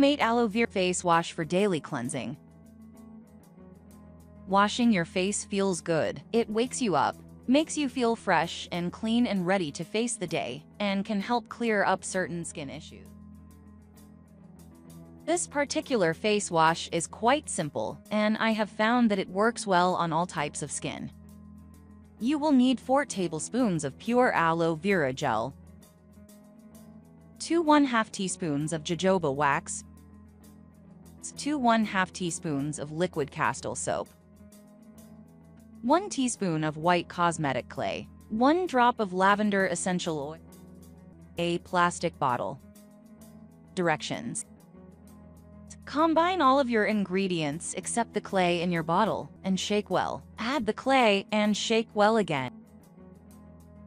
Homemade aloe vera face wash for daily cleansing. Washing your face feels good. It wakes you up, makes you feel fresh and clean and ready to face the day, and can help clear up certain skin issues. This particular face wash is quite simple, and I have found that it works well on all types of skin. You will need 4 tablespoons of pure aloe vera gel, 2 1/2 teaspoons of jojoba wax, 2 1/2 teaspoons of liquid Castile Soap, 1 teaspoon of white Cosmetic Clay, 1 drop of lavender essential oil, a plastic bottle. Directions: combine all of your ingredients except the clay in your bottle and shake well. Add the clay and shake well again.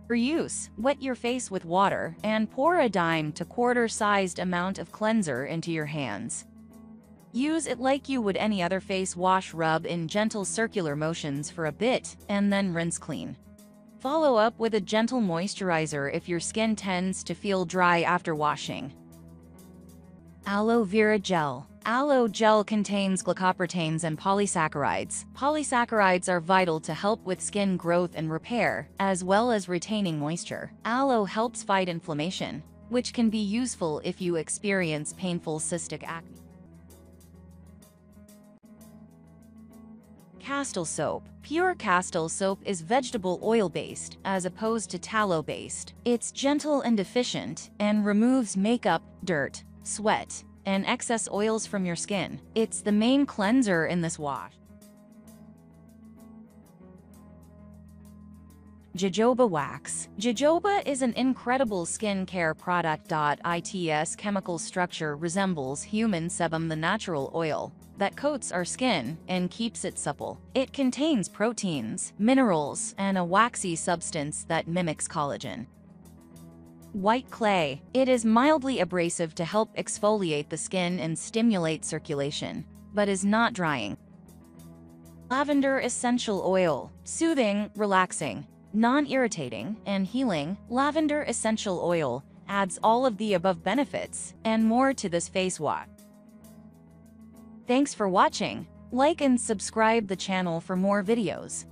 For use, wet your face with water and pour a dime to quarter-sized amount of cleanser into your hands. Use it like you would any other face wash. Rub in gentle circular motions for a bit and then rinse clean. Follow up with a gentle moisturizer if your skin tends to feel dry after washing. Aloe vera gel. Aloe gel contains glycoproteins and polysaccharides. Polysaccharides are vital to help with skin growth and repair, as well as retaining moisture. Aloe helps fight inflammation, which can be useful if you experience painful cystic acne. Castile Soap. Pure Castile Soap is vegetable oil-based, as opposed to tallow-based. It's gentle and efficient, and removes makeup, dirt, sweat, and excess oils from your skin. It's the main cleanser in this wash. Jojoba wax. Jojoba is an incredible skincare product. Its chemical structure resembles human sebum, the natural oil that coats our skin and keeps it supple. It contains proteins, minerals, and a waxy substance that mimics collagen. White clay. It is mildly abrasive to help exfoliate the skin and stimulate circulation, but is not drying. Lavender essential oil. Soothing, relaxing, non-irritating, and healing, lavender essential oil adds all of the above benefits and more to this face wash. Thanks for watching. Like and subscribe the channel for more videos.